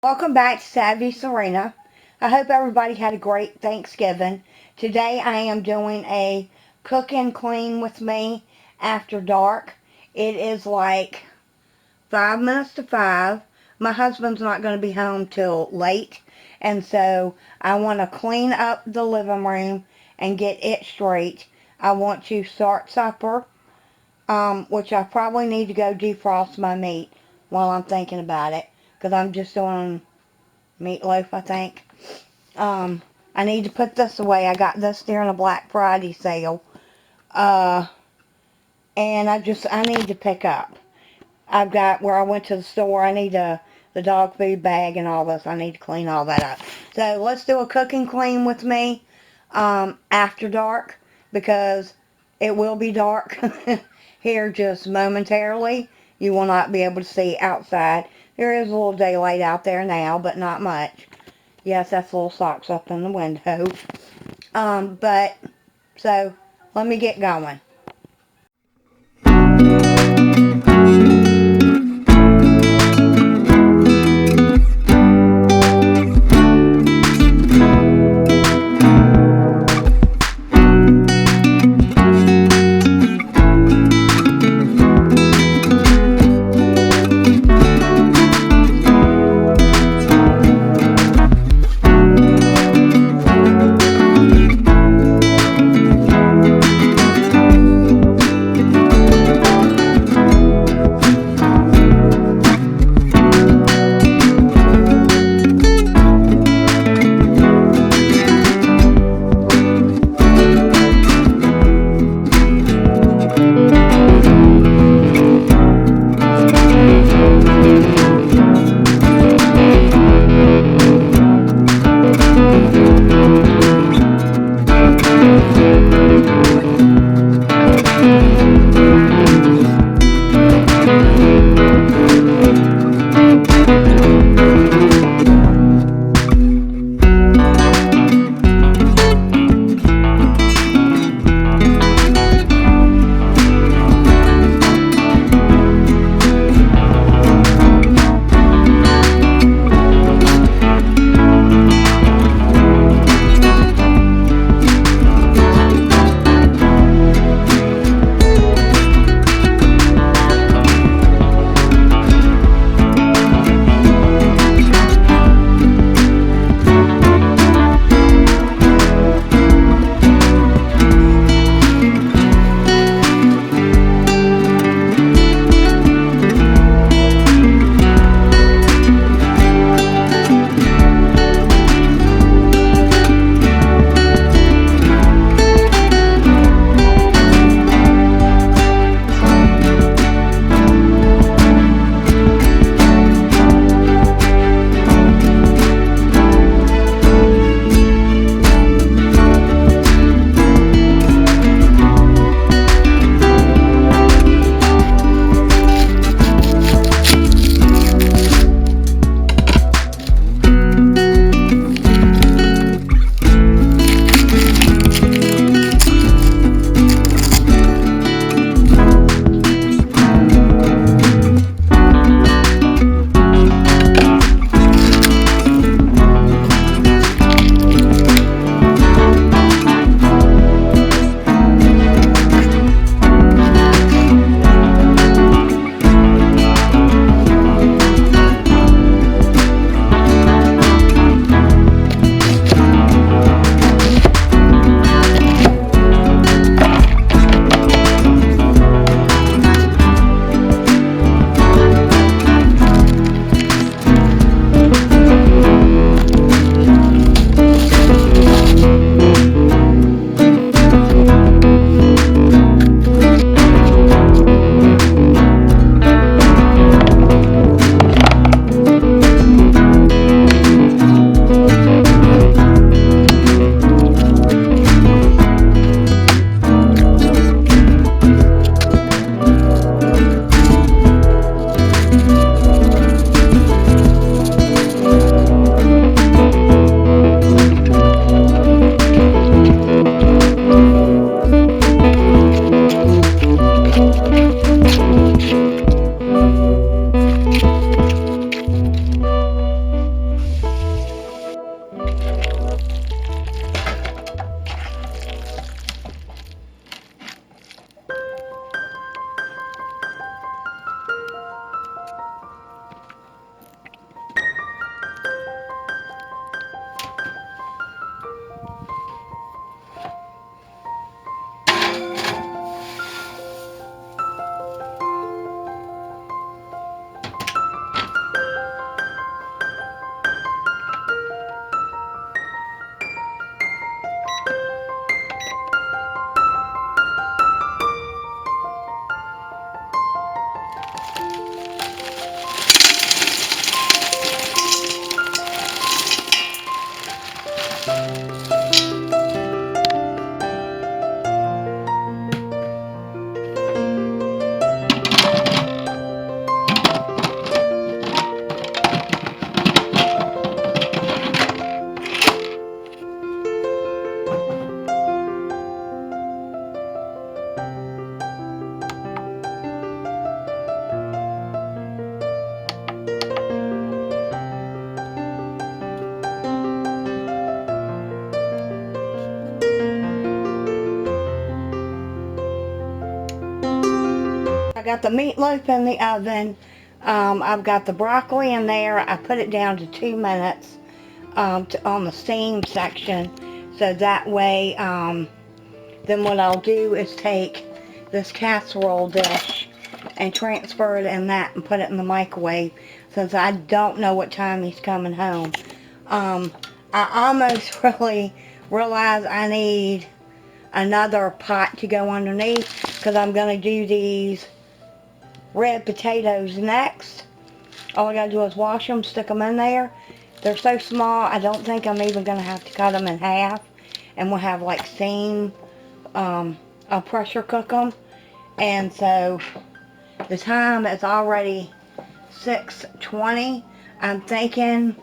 Welcome back to Savvy Serena. I hope everybody had a great Thanksgiving. Today I am doing a cook and clean with me after dark. It is like 5 minutes to 5. My husband's not going to be home till late, and so I want to clean up the living room and get it straight. I want to start supper, which I probably need to go defrost my meat while I'm thinking about it, because I'm just doing meatloaf, I think. I need to put this away. I got this during a Black Friday sale. Uh, and I need to pick up. I've got where I went to the store. I need the dog food bag and all this. I need to clean all that up. So let's do a cook and clean with me after dark, because it will be dark here just momentarily. You will not be able to see outside. There is a little daylight out there now, but not much. Yes, that's little socks up in the window. But, so, let me get going. got the meatloaf in the oven. I've got the broccoli in there. I put it down to 2 minutes on the steam section. So that way, then what I'll do is take this casserole dish and transfer it in that and put it in the microwave, since I don't know what time he's coming home. I almost really realize I need another pot to go underneath, because I'm going to do these red potatoes next. All I got to do is wash them, stick them in there. They're so small, I don't think I'm even going to have to cut them in half. And we'll have like steam, I'll pressure cook them. And so the time is already 6:20. I'm thinking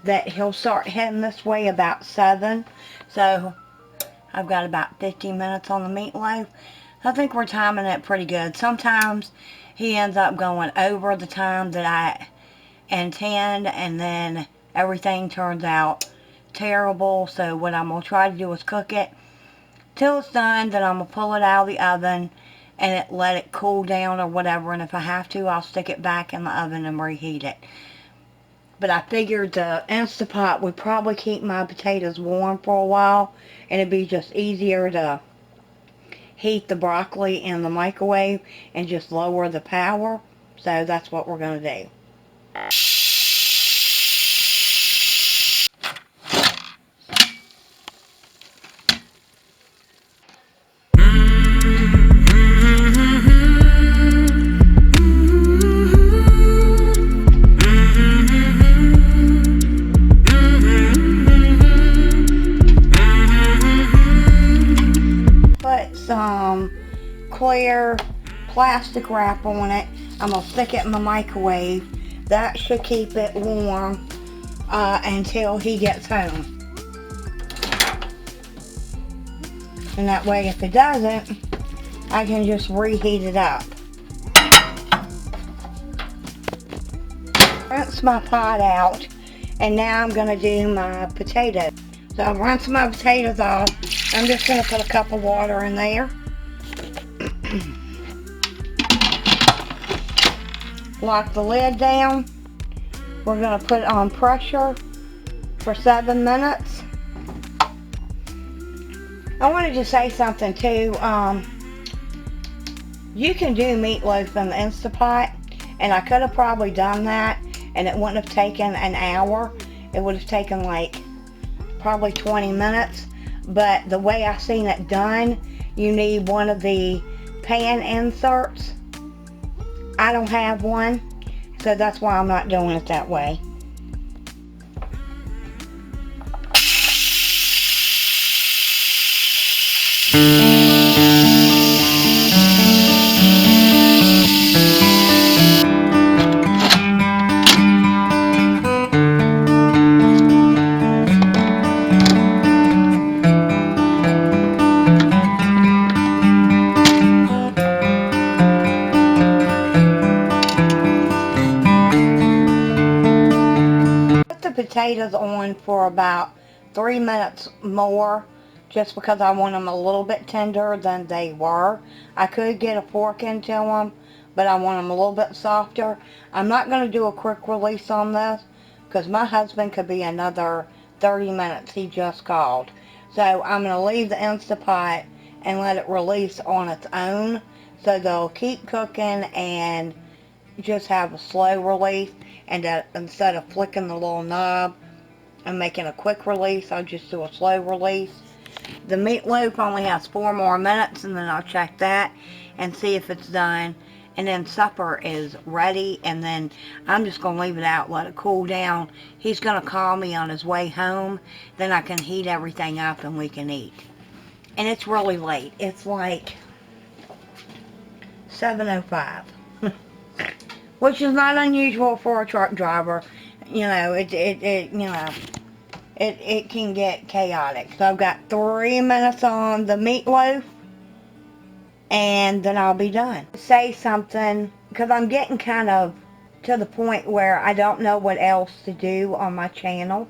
that he'll start heading this way about 7. So I've got about 15 minutes on the meatloaf. I think we're timing it pretty good. Sometimes he ends up going over the time that I intend, and then everything turns out terrible. So what I'm going to try to do is cook it till it's done. Then I'm going to pull it out of the oven and let it cool down or whatever. And if I have to, I'll stick it back in the oven and reheat it. But I figured the Instapot would probably keep my potatoes warm for a while, and it'd be just easier to heat the broccoli in the microwave and just lower the power. So that's what we're going to do. Some clear plastic wrap on it. I'm going to stick it in the microwave. That should keep it warm until he gets home. And that way, if it doesn't, I can just reheat it up. Rinse my pot out, and now I'm going to do my potatoes. So I've rinsed my potatoes off. I'm just going to put a cup of water in there. Lock the lid down. We're going to put it on pressure for 7 minutes. I wanted to say something too. You can do meatloaf in the Instapot, and I could have probably done that, and it wouldn't have taken an hour. It would have taken like probably 20 minutes. But the way I seen it done, you need one of the pan inserts. I don't have one, so that's why I'm not doing it that way. Potatoes on for about 3 minutes more, just because I want them a little bit tender than they were. I could get a fork into them, but I want them a little bit softer. I'm not going to do a quick release on this, because my husband could be another 30 minutes. He just called. So I'm going to leave the Instapot and let it release on its own, so they'll keep cooking and just have a slow release. And instead of flicking the little knob and making a quick release, I'll just do a slow release. The meatloaf only has 4 more minutes, and then I'll check that and see if it's done. And then supper is ready, and then I'm just going to leave it out, let it cool down. He's going to call me on his way home. Then I can heat everything up and we can eat. And it's really late. It's like 7:05. Which is not unusual for a truck driver. You know, it can get chaotic. So I've got 3 minutes on the meatloaf, and then I'll be done. Say something, because I'm getting kind of to the point where I don't know what else to do on my channel.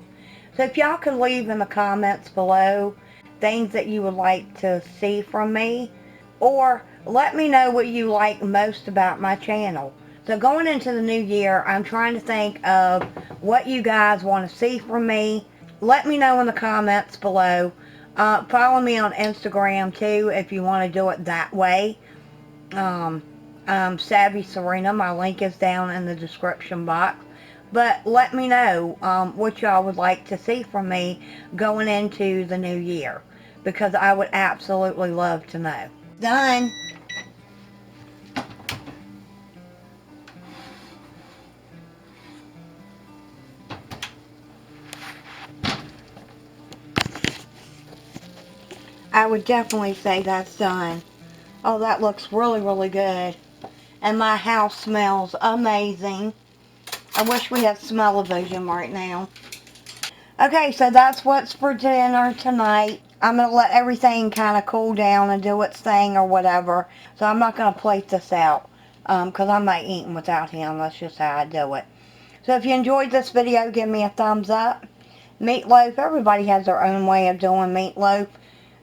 So if y'all could leave in the comments below things that you would like to see from me, or let me know what you like most about my channel. So going into the new year, I'm trying to think of what you guys want to see from me. Let me know in the comments below. Follow me on Instagram too if you want to do it that way. Savvy Serena. My link is down in the description box. But let me know what y'all would like to see from me going into the new year, because I would absolutely love to know. Done. I would definitely say that's done. Oh, that looks really, really good. And my house smells amazing. I wish we had smell-o-vision right now. Okay, so that's what's for dinner tonight. I'm going to let everything kind of cool down and do its thing or whatever. So I'm not going to plate this out because I'm not eating without him. That's just how I do it. So if you enjoyed this video, give me a thumbs up. Meatloaf, everybody has their own way of doing meatloaf.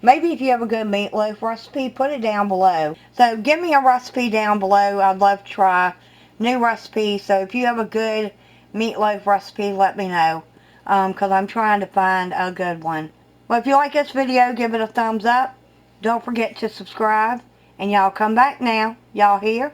Maybe if you have a good meatloaf recipe, put it down below. So give me a recipe down below. I'd love to try new recipes. So if you have a good meatloaf recipe, let me know. Because I'm trying to find a good one. Well, if you like this video, give it a thumbs up. Don't forget to subscribe. And y'all come back now. Y'all hear?